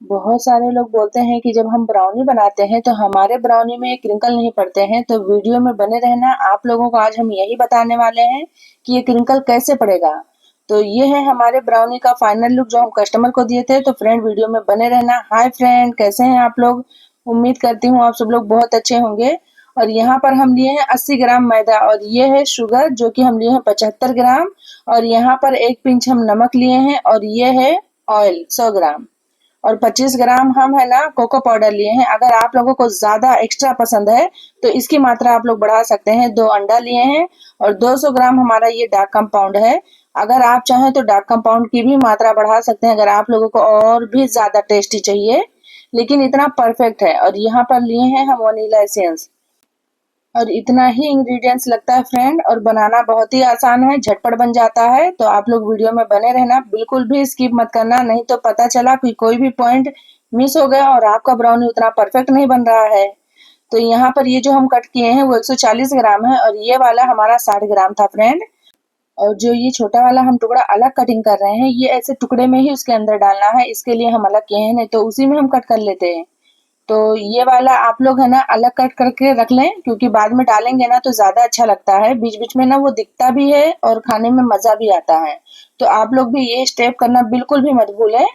बहुत सारे लोग बोलते हैं कि जब हम ब्राउनी बनाते हैं तो हमारे ब्राउनी में क्रिंकल नहीं पड़ते हैं, तो वीडियो में बने रहना। आप लोगों को आज हम यही बताने वाले हैं कि ये क्रिंकल कैसे पड़ेगा। तो ये है हमारे ब्राउनी का फाइनल लुक जो हम कस्टमर को दिए थे। तो फ्रेंड वीडियो में बने रहना। हाय फ्रेंड, कैसे हैं आप लोग? उम्मीद करती हूँ आप सब लोग बहुत अच्छे होंगे। और यहाँ पर हम लिए हैं 80 ग्राम मैदा और ये है शुगर जो कि हम लिए हैं 75 ग्राम। और यहाँ पर एक पिंच हम नमक लिए हैं और ये है ऑयल 100 ग्राम। और 25 ग्राम हम है ना कोको पाउडर लिए हैं। अगर आप लोगों को ज्यादा एक्स्ट्रा पसंद है तो इसकी मात्रा आप लोग बढ़ा सकते हैं। 2 अंडा लिए हैं और 200 ग्राम हमारा ये डार्क कंपाउंड है। अगर आप चाहें तो डार्क कंपाउंड की भी मात्रा बढ़ा सकते हैं अगर आप लोगों को और भी ज्यादा टेस्टी चाहिए, लेकिन इतना परफेक्ट है। और यहाँ पर लिए हैं हम वनीला एसेंस और इतना ही इंग्रेडिएंट्स लगता है फ्रेंड, और बनाना बहुत ही आसान है, झटपट बन जाता है। तो आप लोग वीडियो में बने रहना, बिल्कुल भी स्किप मत करना, नहीं तो पता चला कि कोई भी पॉइंट मिस हो गया और आपका ब्राउनी उतना परफेक्ट नहीं बन रहा है। तो यहाँ पर ये जो हम कट किए हैं वो 140 ग्राम है और ये वाला हमारा 60 ग्राम था फ्रेंड। और जो ये छोटा वाला हम टुकड़ा अलग कटिंग कर रहे हैं, ये ऐसे टुकड़े में ही उसके अंदर डालना है, इसके लिए हम अलग किए हैं, नहीं तो उसी में हम कट कर लेते हैं। तो ये वाला आप लोग है ना अलग कट करके रख लें, क्योंकि बाद में डालेंगे ना तो ज्यादा अच्छा लगता है। बीच बीच में ना वो दिखता भी है और खाने में मजा भी आता है। तो आप लोग भी ये स्टेप करना बिल्कुल भी मत भूलें।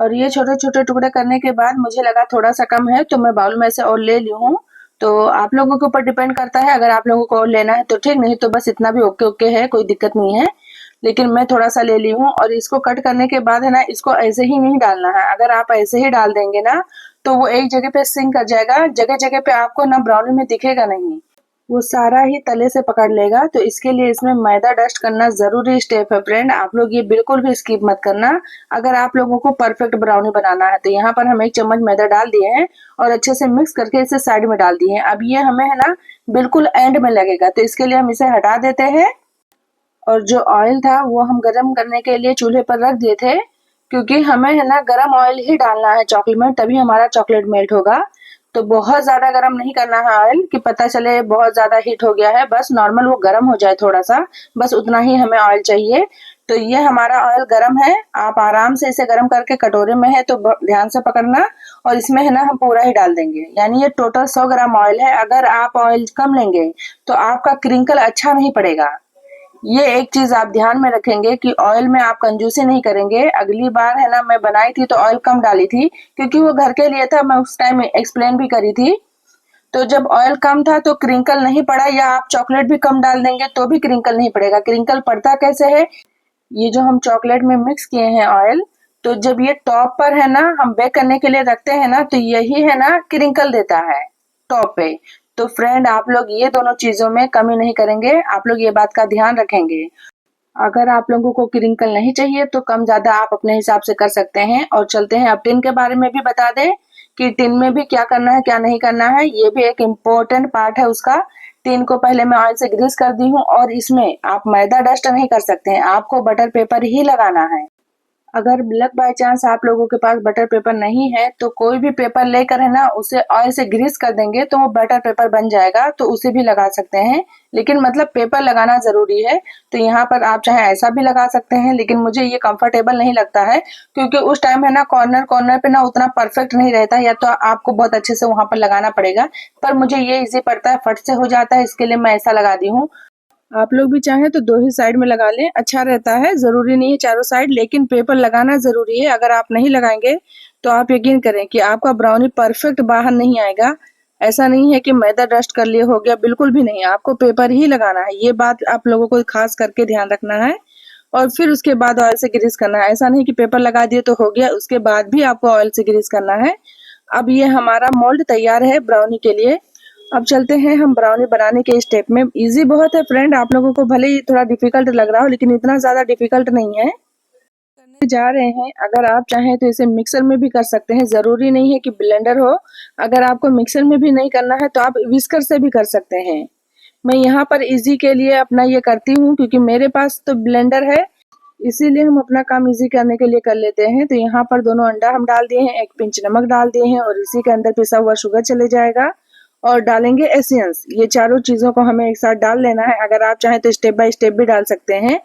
और ये छोटे छोटे टुकड़े करने के बाद मुझे लगा थोड़ा सा कम है तो मैं बाउल में से और ले ली हूँ। तो आप लोगों के ऊपर डिपेंड करता है, अगर आप लोगों को और लेना है तो ठीक, नहीं तो बस इतना भी ओके ओके है, कोई दिक्कत नहीं है। लेकिन मैं थोड़ा सा ले ली हूँ। और इसको कट करने के बाद है ना इसको ऐसे ही नहीं डालना है। अगर आप ऐसे ही डाल देंगे ना तो वो एक जगह पे सिंक कर जाएगा, जगह जगह पे आपको ना ब्राउनी में दिखेगा नहीं, वो सारा ही तले से पकड़ लेगा। तो इसके लिए इसमें मैदा डस्ट करना जरूरी स्टेप है फ्रेंड, आप लोग ये बिल्कुल भी स्किप मत करना अगर आप लोगों को परफेक्ट ब्राउनी बनाना है। तो यहाँ पर हम 1 चम्मच मैदा डाल दिए हैं और अच्छे से मिक्स करके इसे साइड में डाल दिए हैं। अब ये हमें है ना बिल्कुल एंड में लगेगा, तो इसके लिए हम इसे हटा देते हैं। और जो ऑयल था वो हम गरम करने के लिए चूल्हे पर रख दिए थे, क्योंकि हमें है ना गरम ऑयल ही डालना है चॉकलेट में, तभी हमारा चॉकलेट मेल्ट होगा। तो बहुत ज्यादा गरम नहीं करना है ऑयल कि पता चले बहुत ज्यादा हीट हो गया है, बस नॉर्मल वो गरम हो जाए थोड़ा सा, बस उतना ही हमें ऑयल चाहिए। तो ये हमारा ऑयल गरम है, आप आराम से इसे गरम करके कटोरे में है तो ध्यान से पकड़ना। और इसमें है ना हम पूरा ही डाल देंगे, यानी ये टोटल 100 ग्राम ऑयल है। अगर आप ऑयल कम लेंगे तो आपका क्रिंकल अच्छा नहीं पड़ेगा। ये एक चीज आप ध्यान में रखेंगे कि ऑयल में आप कंजूसी नहीं करेंगे। अगली बार है ना मैं बनाई थी तो ऑयल कम डाली थी, क्योंकि वो घर के लिए था, मैं उस टाइम एक्सप्लेन भी करी थी। तो जब ऑयल कम था तो क्रिंकल नहीं पड़ा, या आप चॉकलेट भी कम डाल देंगे तो भी क्रिंकल नहीं पड़ेगा। क्रिंकल पड़ता कैसे है, ये जो हम चॉकलेट में मिक्स किए हैं ऑयल, तो जब ये टॉप पर है ना हम बेक करने के लिए रखते हैं ना, तो यही है ना क्रिंकल देता है टॉप पे। तो फ्रेंड आप लोग ये दोनों चीजों में कमी नहीं करेंगे, आप लोग ये बात का ध्यान रखेंगे। अगर आप लोगों को क्रिंकल नहीं चाहिए तो कम ज्यादा आप अपने हिसाब से कर सकते हैं। और चलते हैं अब टिन के बारे में भी बता दें कि टिन में भी क्या करना है क्या नहीं करना है, ये भी एक इम्पोर्टेंट पार्ट है उसका। टिन को पहले मैं ऑयल से ग्रीस कर दी हूँ और इसमें आप मैदा डस्ट नहीं कर सकते हैं, आपको बटर पेपर ही लगाना है। अगर लक बाय चांस आप लोगों के पास बटर पेपर नहीं है तो कोई भी पेपर लेकर है ना उसे ऑयल से ग्रीस कर देंगे तो वो बटर पेपर बन जाएगा, तो उसे भी लगा सकते हैं। लेकिन मतलब पेपर लगाना जरूरी है। तो यहाँ पर आप चाहे ऐसा भी लगा सकते हैं, लेकिन मुझे ये कंफर्टेबल नहीं लगता है, क्योंकि उस टाइम है ना कॉर्नर कॉर्नर पे ना उतना परफेक्ट नहीं रहता, या तो आपको बहुत अच्छे से वहां पर लगाना पड़ेगा। पर मुझे ये इजी पड़ता है, फट से हो जाता है, इसके लिए मैं ऐसा लगा दी हूँ। आप लोग भी चाहें तो 2 ही साइड में लगा लें, अच्छा रहता है, जरूरी नहीं है चारों साइड, लेकिन पेपर लगाना जरूरी है। अगर आप नहीं लगाएंगे तो आप यकीन करें कि आपका ब्राउनी परफेक्ट बाहर नहीं आएगा। ऐसा नहीं है कि मैदा डस्ट कर लिए हो गया, बिल्कुल भी नहीं, आपको पेपर ही लगाना है, ये बात आप लोगों को खास करके ध्यान रखना है। और फिर उसके बाद ऑयल से ग्रीस करना है, ऐसा नहीं कि पेपर लगा दिए तो हो गया, उसके बाद भी आपको ऑयल से ग्रीस करना है। अब ये हमारा मोल्ड तैयार है ब्राउनी के लिए। अब चलते हैं हम ब्राउनी बनाने के स्टेप में। इजी बहुत है फ्रेंड, आप लोगों को भले ही थोड़ा डिफिकल्ट लग रहा हो लेकिन इतना ज्यादा डिफिकल्ट नहीं है। करने जा रहे हैं, अगर आप चाहें तो इसे मिक्सर में भी कर सकते हैं, जरूरी नहीं है कि ब्लेंडर हो। अगर आपको मिक्सर में भी नहीं करना है तो आप विस्कर से भी कर सकते हैं। मैं यहाँ पर इजी के लिए अपना ये करती हूँ, क्योंकि मेरे पास तो ब्लेंडर है, इसीलिए हम अपना काम इजी करने के लिए कर लेते हैं। तो यहाँ पर दोनों अंडा हम डाल दिए हैं, 1 पिंच नमक डाल दिए हैं और इसी के अंदर पिसा हुआ शुगर चले जाएगा। और डालेंगे एसेंस, ये चारों चीजों को हमें एक साथ डाल लेना है। अगर आप चाहें तो स्टेप बाय स्टेप भी डाल सकते हैं।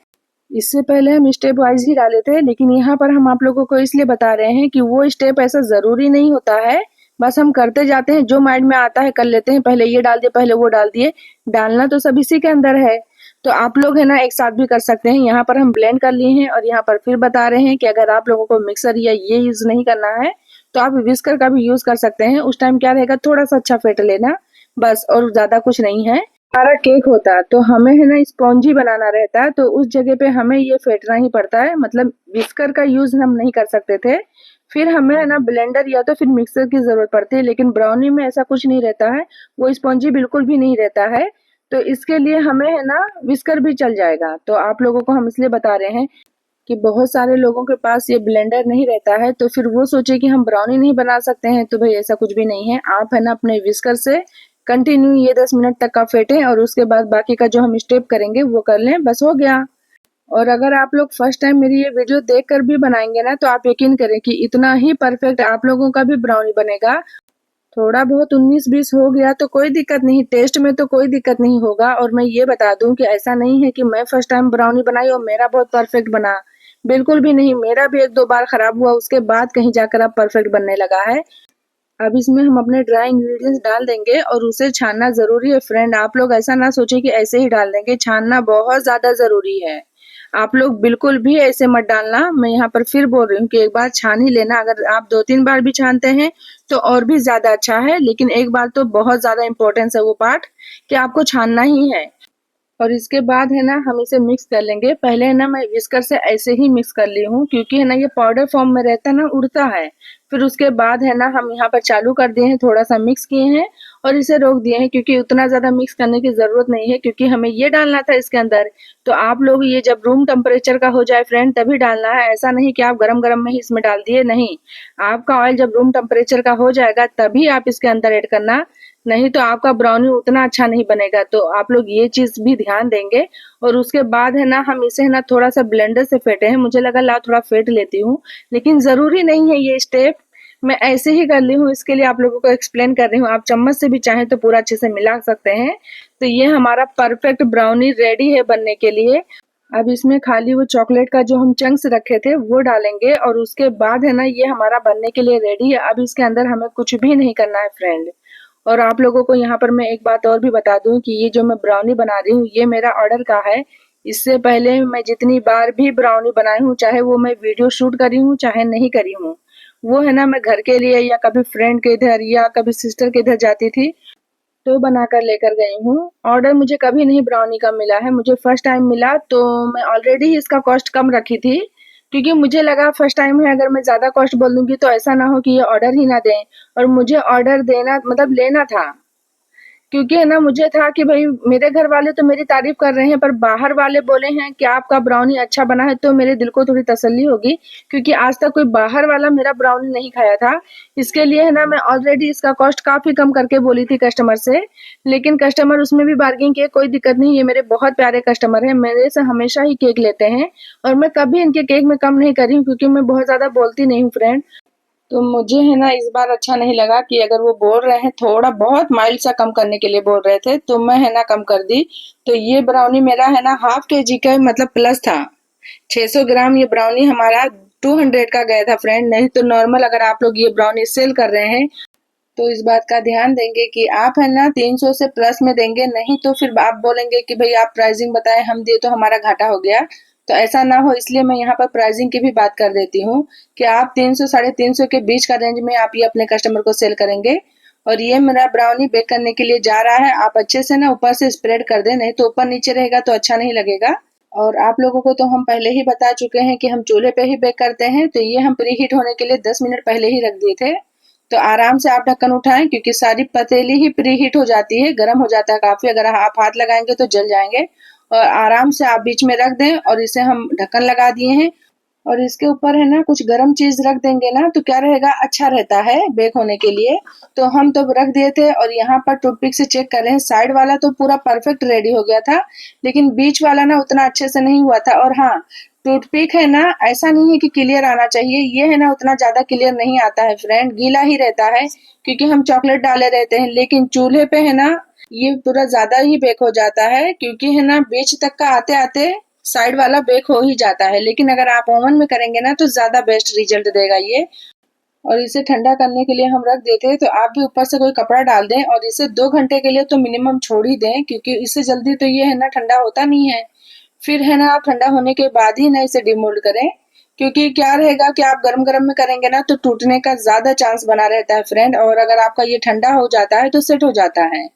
इससे पहले हम स्टेप वाइज ही डाले थे, लेकिन यहाँ पर हम आप लोगों को इसलिए बता रहे हैं कि वो स्टेप ऐसा ज़रूरी नहीं होता है। बस हम करते जाते हैं, जो माइंड में आता है कर लेते हैं, पहले ये डाल दिए, पहले वो डाल दिए। डालना तो सब इसी के अंदर है। तो आप लोग है ना एक साथ भी कर सकते हैं। यहाँ पर हम ब्लेंड कर लिए हैं और यहाँ पर फिर बता रहे हैं कि अगर आप लोगों को मिक्सर या ये यूज़ नहीं करना है, तो आप विस्कर का भी यूज़ कर सकते हैं। उस टाइम क्या रहेगा, थोड़ा-सा अच्छा फेंट लेना, बस, और ज़्यादा कुछ नहीं है। हमारा केक होता तो हमें है ना स्पॉन्जी बनाना रहता है, तो उस जगह पे हमें ये फेंटना ही पड़ता है, मतलब विस्कर का यूज हम नहीं कर सकते थे। फिर हमें है ना ब्लेंडर या तो फिर मिक्सर की जरूरत पड़ती है, लेकिन ब्राउनी में ऐसा कुछ नहीं रहता है, वो स्पॉन्जी बिल्कुल भी नहीं रहता है। तो इसके लिए हमें है ना विस्कर भी चल जाएगा। तो आप लोगों को हम इसलिए बता रहे हैं कि बहुत सारे लोगों के पास ये ब्लेंडर नहीं रहता है, तो फिर वो सोचे कि हम ब्राउनी नहीं बना सकते हैं। तो भाई ऐसा कुछ भी नहीं है, आप है ना अपने विस्कर से कंटिन्यू ये 10 मिनट तक का फेंटें और उसके बाद बाकी का जो हम स्टेप करेंगे वो कर लें, बस हो गया। और अगर आप लोग फर्स्ट टाइम मेरी ये वीडियो देखकर भी बनाएंगे ना, तो आप यकीन करें कि इतना ही परफेक्ट आप लोगों का भी ब्राउनी बनेगा। थोड़ा बहुत 19-20 हो गया तो कोई दिक्कत नहीं, टेस्ट में तो कोई दिक्कत नहीं होगा। और मैं ये बता दूं कि ऐसा नहीं है कि मैं फर्स्ट टाइम ब्राउनी बनाई और मेरा बहुत परफेक्ट बना, बिल्कुल भी नहीं। मेरा भी 1-2 बार खराब हुआ, उसके बाद कहीं जाकर अब परफेक्ट बनने लगा है। अब इसमें हम अपने ड्राई इंग्रेडिएंट्स डाल देंगे और उसे छानना ज़रूरी है फ्रेंड। आप लोग ऐसा ना सोचें कि ऐसे ही डाल देंगे, छानना बहुत ज़्यादा ज़रूरी है। आप लोग बिल्कुल भी ऐसे मत डालना। मैं यहाँ पर फिर बोल रही हूँ कि एक बार छान ही लेना। अगर आप 2-3 बार भी छानते हैं तो और भी ज़्यादा अच्छा है, लेकिन एक बार तो बहुत ज़्यादा इम्पोर्टेंस है वो पार्ट कि आपको छानना ही है। और इसके बाद है ना हम इसे मिक्स कर लेंगे। पहले है ना मैं विस्कर से ऐसे ही मिक्स कर ली हूँ, क्योंकि है ना ये पाउडर फॉर्म में रहता है ना, उड़ता है। फिर उसके बाद है ना हम यहाँ पर चालू कर दिए हैं, थोड़ा सा मिक्स किए हैं और इसे रोक दिए हैं, क्योंकि उतना ज्यादा मिक्स करने की जरूरत नहीं है, क्योंकि हमें ये डालना था इसके अंदर। तो आप लोग ये जब रूम टेम्परेचर का हो जाए फ्रेंड तभी डालना है। ऐसा नहीं कि आप गरम गरम में ही इसमें डाल दिए, नहीं। आपका ऑयल जब रूम टेम्परेचर का हो जाएगा तभी आप इसके अंदर ऐड करना, नहीं तो आपका ब्राउनी उतना अच्छा नहीं बनेगा। तो आप लोग ये चीज भी ध्यान देंगे। और उसके बाद है ना हम इसे है ना थोड़ा सा ब्लेंडर से फेंटे हैं। मुझे लगा ला थोड़ा फेंट लेती हूँ, लेकिन जरूरी नहीं है ये स्टेप, मैं ऐसे ही कर ली हूँ। इसके लिए आप लोगों को एक्सप्लेन कर रही हूँ। आप चम्मच से भी चाहें तो पूरा अच्छे से मिला सकते हैं। तो ये हमारा परफेक्ट ब्राउनी रेडी है बनने के लिए। अब इसमें खाली वो चॉकलेट का जो हम चंक्स रखे थे वो डालेंगे और उसके बाद है ना ये हमारा बनने के लिए रेडी है। अब इसके अंदर हमें कुछ भी नहीं करना है फ्रेंड। और आप लोगों को यहाँ पर मैं एक बात और भी बता दूं कि ये जो मैं ब्राउनी बना रही हूँ ये मेरा ऑर्डर का है। इससे पहले मैं जितनी बार भी ब्राउनी बनाई हूँ, चाहे वो मैं वीडियो शूट करी हूँ चाहे नहीं करी हूँ, वो है ना मैं घर के लिए या कभी फ्रेंड के इधर या कभी सिस्टर के इधर जाती थी तो बनाकर लेकर गई हूँ। ऑर्डर मुझे कभी नहीं ब्राउनी का मिला है, मुझे फर्स्ट टाइम मिला। तो मैं ऑलरेडी ही इसका कॉस्ट कम रखी थी, क्योंकि मुझे लगा फर्स्ट टाइम है, अगर मैं ज़्यादा कॉस्ट बोल दूंगी तो ऐसा ना हो कि ये ऑर्डर ही ना दें। और मुझे ऑर्डर देना मतलब लेना था, क्योंकि है ना मुझे था कि भाई मेरे घर वाले तो मेरी तारीफ कर रहे हैं, पर बाहर वाले बोले हैं कि आपका ब्राउनी अच्छा बना है, तो मेरे दिल को थोड़ी तसल्ली होगी, क्योंकि आज तक कोई बाहर वाला मेरा ब्राउनी नहीं खाया था। इसके लिए है ना मैं ऑलरेडी इसका कॉस्ट काफी कम करके बोली थी कस्टमर से, लेकिन कस्टमर उसमें भी बार्गेनिंग किए, कोई दिक्कत नहीं, ये मेरे बहुत प्यारे कस्टमर हैं, मेरे से हमेशा ही केक लेते हैं और मैं कभी इनके केक में कम नहीं करी हूँ, क्योंकि मैं बहुत ज्यादा बोलती नहीं हूँ फ्रेंड। तो मुझे है ना इस बार अच्छा नहीं लगा कि अगर वो बोल रहे हैं थोड़ा बहुत माइल्ड सा कम करने के लिए बोल रहे थे, तो मैं है ना कम कर दी। तो ये ब्राउनी मेरा है ना हाफ केजी का मतलब प्लस था। 600 ग्राम ये ब्राउनी हमारा 200 का गया था फ्रेंड। नहीं तो नॉर्मल अगर आप लोग ये ब्राउनी सेल कर रहे हैं तो इस बात का ध्यान देंगे कि आप है ना 300 से प्लस में देंगे, नहीं तो फिर आप बोलेंगे कि भाई आप प्राइसिंग बताएं, हम दिए तो हमारा घाटा हो गया। तो ऐसा ना हो, इसलिए मैं यहाँ पर प्राइसिंग की भी बात कर देती हूँ कि आप 300 350 के बीच का रेंज में आप ये अपने कस्टमर को सेल करेंगे। और ये मेरा ब्राउनी बेक करने के लिए जा रहा है। आप अच्छे से ना ऊपर से स्प्रेड कर दें, नहीं तो ऊपर नीचे रहेगा तो अच्छा नहीं लगेगा। और आप लोगों को तो हम पहले ही बता चुके हैं कि हम चूल्हे पे ही बेक करते हैं। तो ये हम प्री हीट होने के लिए 10 मिनट पहले ही रख दिए थे। तो आराम से आप ढक्कन उठाएं, क्योंकि सारी पतीली ही प्री हीट हो जाती है, गर्म हो जाता है काफी। अगर आप हाथ लगाएंगे तो जल जाएंगे। और आराम से आप बीच में रख दें और इसे हम ढक्कन लगा दिए हैं। और इसके ऊपर है ना कुछ गर्म चीज रख देंगे ना तो क्या रहेगा, अच्छा रहता है बेक होने के लिए। तो हम तो रख दिए थे और यहाँ पर टूथपिक से चेक कर रहे हैं। साइड वाला तो पूरा परफेक्ट रेडी हो गया था, लेकिन बीच वाला ना उतना अच्छे से नहीं हुआ था। और हाँ, टूथपिक है ना ऐसा नहीं है कि क्लियर आना चाहिए, ये है ना उतना ज्यादा क्लियर नहीं आता है फ्रेंड, गीला ही रहता है, क्योंकि हम चॉकलेट डाले रहते हैं। लेकिन चूल्हे पे है ना ये पूरा ज्यादा ही बेक हो जाता है, क्योंकि है ना बीच तक का आते आते साइड वाला बेक हो ही जाता है। लेकिन अगर आप ओवन में करेंगे ना तो ज़्यादा बेस्ट रिजल्ट देगा ये। और इसे ठंडा करने के लिए हम रख देते हैं, तो आप भी ऊपर से कोई कपड़ा डाल दें और इसे 2 घंटे के लिए तो मिनिमम छोड़ ही दें, क्योंकि इससे जल्दी तो ये है ना ठंडा होता नहीं है। फिर है ना आप ठंडा होने के बाद ही ना इसे डिमोल्ड करें, क्योंकि क्या रहेगा कि आप गरम-गरम में करेंगे ना तो टूटने का ज़्यादा चांस बना रहता है फ्रेंड, और अगर आपका ये ठंडा हो जाता है तो सेट हो जाता है।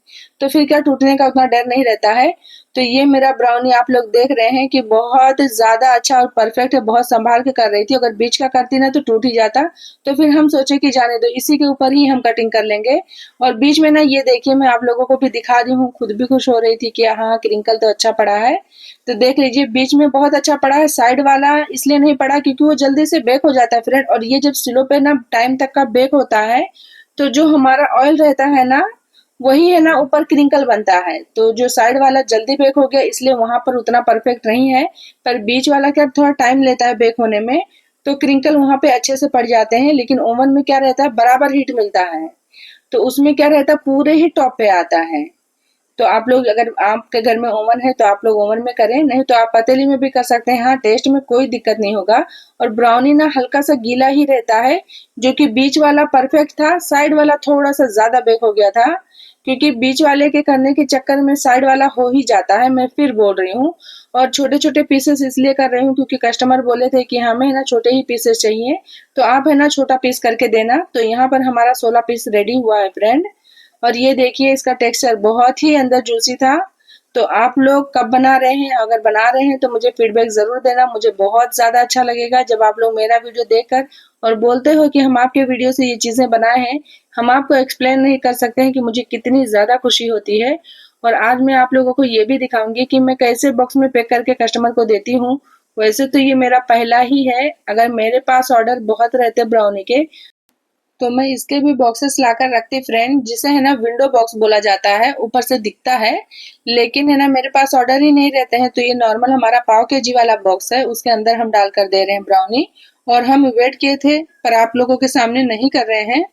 तो फिर क्या टूटने का उतना डर नहीं रहता है। तो ये मेरा ब्राउनी आप लोग देख रहे हैं कि बहुत ज़्यादा अच्छा और परफेक्ट है, बहुत संभाल के कर रही थी। अगर बीच का करती ना तो टूट ही जाता। तो फिर हम सोचे कि जाने दो, इसी के ऊपर ही हम कटिंग कर लेंगे। और बीच में ना ये देखिए मैं आप लोगों को भी दिखा रही हूँ, खुद भी खुश हो रही थी कि हाँ क्रिंकल तो अच्छा पड़ा है। तो देख लीजिए बीच में बहुत अच्छा पड़ा है, साइड वाला इसलिए नहीं पड़ा क्योंकि वो जल्दी से बेक हो जाता है फ्रेंड। और ये जब स्लो पे ना टाइम तक का बेक होता है तो जो हमारा ऑयल रहता है ना वही है ना ऊपर क्रिंकल बनता है। तो जो साइड वाला जल्दी बेक हो गया इसलिए वहां पर उतना परफेक्ट नहीं है, पर बीच वाला क्या थोड़ा टाइम लेता है बेक होने में, तो क्रिंकल वहां पे अच्छे से पड़ जाते हैं। लेकिन ओवन में क्या रहता है बराबर हीट मिलता है, तो उसमें क्या रहता है पूरे ही टॉप पे आता है। तो आप लोग अगर आपके घर में ओवन है तो आप लोग ओवन में करें, नहीं तो आप पतीली में भी कर सकते हैं। हाँ टेस्ट में कोई दिक्कत नहीं होगा। और ब्राउनी ना हल्का सा गीला ही रहता है, जो कि बीच वाला परफेक्ट था, साइड वाला थोड़ा सा ज्यादा बेक हो गया था, क्योंकि बीच वाले के करने के चक्कर में साइड वाला हो ही जाता है। मैं फिर बोल रही हूँ। और छोटे छोटे पीसेस इसलिए कर रही हूँ क्योंकि कस्टमर बोले थे कि हमें है ना छोटे ही पीसेस चाहिए, तो आप है ना छोटा पीस करके देना। तो यहाँ पर हमारा 16 पीस रेडी हुआ है फ्रेंड। और ये देखिए इसका टेक्सचर बहुत ही अंदर जूसी था। तो आप लोग कब बना रहे हैं, अगर बना रहे हैं तो मुझे फीडबैक जरूर देना। मुझे बहुत ज्यादा अच्छा लगेगा जब आप लोग मेरा वीडियो देखकर और बोलते हो कि हम आपके वीडियो से ये चीजें बनाए हैं। हम आपको एक्सप्लेन नहीं कर सकते हैं कि मुझे कितनी ज्यादा खुशी होती है। और आज मैं आप लोगों को ये भी दिखाऊंगी कि मैं कैसे बॉक्स में पैक करके कस्टमर को देती हूँ। वैसे तो ये मेरा पहला ही है, अगर मेरे पास ऑर्डर बहुत रहते ब्राउनी के तो मैं इसके भी बॉक्सेस लाकर रखती फ्रेंड, जिसे है ना विंडो बॉक्स बोला जाता है, ऊपर से दिखता है। लेकिन है ना मेरे पास ऑर्डर ही नहीं रहते हैं, तो ये नॉर्मल हमारा पाव केजी वाला बॉक्स है, उसके अंदर हम डालकर दे रहे हैं ब्राउनी। और हम वेट किए थे पर आप लोगों के सामने नहीं कर रहे हैं,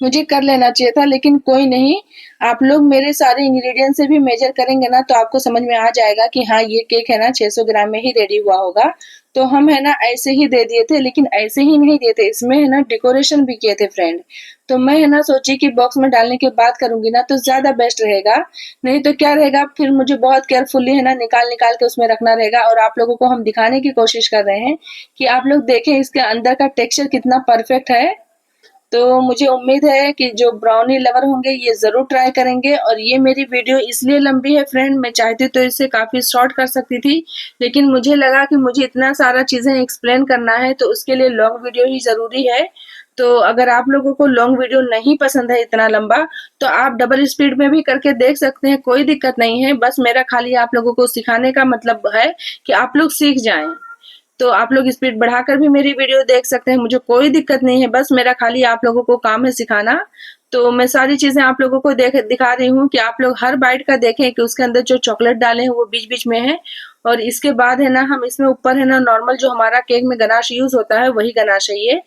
मुझे कर लेना चाहिए था, लेकिन कोई नहीं। आप लोग मेरे सारे इंग्रेडिएंट से भी मेजर करेंगे ना तो आपको समझ में आ जाएगा कि हाँ ये केक है ना 600 ग्राम में ही रेडी हुआ होगा। तो हम है ना ऐसे ही दे दिए थे, लेकिन ऐसे ही नहीं दिए थे, इसमें है ना डेकोरेशन भी किए थे फ्रेंड। तो मैं है ना सोची कि बॉक्स में डालने के बाद करूंगी ना तो ज्यादा बेस्ट रहेगा, नहीं तो क्या रहेगा फिर मुझे बहुत केयरफुली है ना निकाल निकाल के उसमें रखना रहेगा। और आप लोगों को हम दिखाने की कोशिश कर रहे हैं कि आप लोग देखें इसके अंदर का टेक्सचर कितना परफेक्ट है। तो मुझे उम्मीद है कि जो ब्राउनी लवर होंगे ये जरूर ट्राई करेंगे। और ये मेरी वीडियो इसलिए लंबी है फ्रेंड, मैं चाहती तो इसे काफी शॉर्ट कर सकती थी, लेकिन मुझे लगा कि मुझे इतना सारा चीजें एक्सप्लेन करना है तो उसके लिए लॉन्ग वीडियो ही जरूरी है। तो अगर आप लोगों को लॉन्ग वीडियो नहीं पसंद है इतना लंबा, तो आप डबल स्पीड में भी करके देख सकते हैं, कोई दिक्कत नहीं है। बस मेरा खाली आप लोगों को सिखाने का मतलब है कि आप लोग सीख जाएं। तो आप लोग स्पीड बढ़ाकर भी मेरी वीडियो देख सकते हैं, मुझे कोई दिक्कत नहीं है, बस मेरा खाली आप लोगों को काम है सिखाना। तो मैं सारी चीजें आप लोगों को दिखा रही हूँ कि आप लोग हर बाइट का देखें कि उसके अंदर जो चॉकलेट डाले हैं वो बीच बीच में है। और इसके बाद है ना हम इसमें ऊपर है ना नॉर्मल जो हमारा केक में गनाश यूज होता है वही गनाश है ये।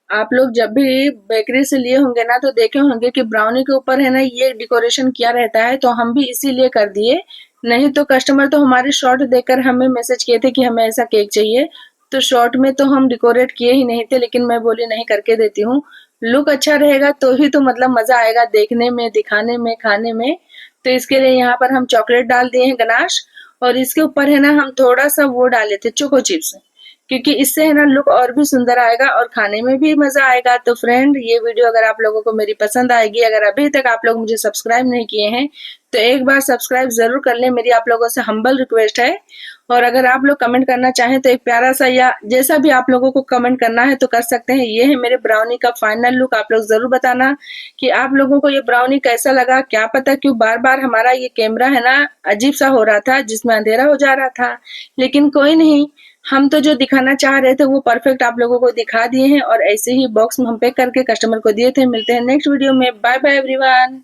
आप लोग जब भी बेकरी से लिए होंगे ना तो देखे होंगे कि ब्राउनी के ऊपर है ना ये डेकोरेशन किया रहता है, तो हम भी इसीलिए कर दिए। नहीं तो कस्टमर तो हमारे शॉर्ट देखकर हमें मैसेज किए थे कि हमें ऐसा केक चाहिए, तो शॉर्ट में तो हम डेकोरेट किए ही नहीं थे, लेकिन मैं बोली नहीं करके देती हूँ। लुक अच्छा रहेगा तो ही तो मतलब मजा आएगा देखने में, दिखाने में, खाने में। तो इसके लिए यहाँ पर हम चॉकलेट डाल दिए हैं गनाश, और इसके ऊपर है ना हम थोड़ा सा वो डाले थे चोको चिप्स, क्योंकि इससे है ना लुक और भी सुंदर आएगा और खाने में भी मजा आएगा। तो फ्रेंड ये वीडियो अगर आप लोगों को मेरी पसंद आएगी, अगर अभी तक आप लोग मुझे सब्सक्राइब नहीं किए हैं तो एक बार सब्सक्राइब जरूर कर लें, मेरी आप लोगों से हम्बल रिक्वेस्ट है। और अगर आप लोग कमेंट करना चाहें तो एक प्यारा सा या जैसा भी आप लोगों को कमेंट करना है तो कर सकते हैं। ये है मेरे ब्राउनी का फाइनल लुक, आप लोग जरूर बताना कि आप लोगों को ये ब्राउनी कैसा लगा। क्या पता क्यों बार बार हमारा ये कैमरा है ना अजीब सा हो रहा था, जिसमें अंधेरा हो जा रहा था, लेकिन कोई नहीं, हम तो जो दिखाना चाह रहे थे वो परफेक्ट आप लोगों को दिखा दिए हैं। और ऐसे ही बॉक्स में हम पैक करके कस्टमर को दिए थे। मिलते हैं नेक्स्ट वीडियो में, बाय बाय एवरीवन।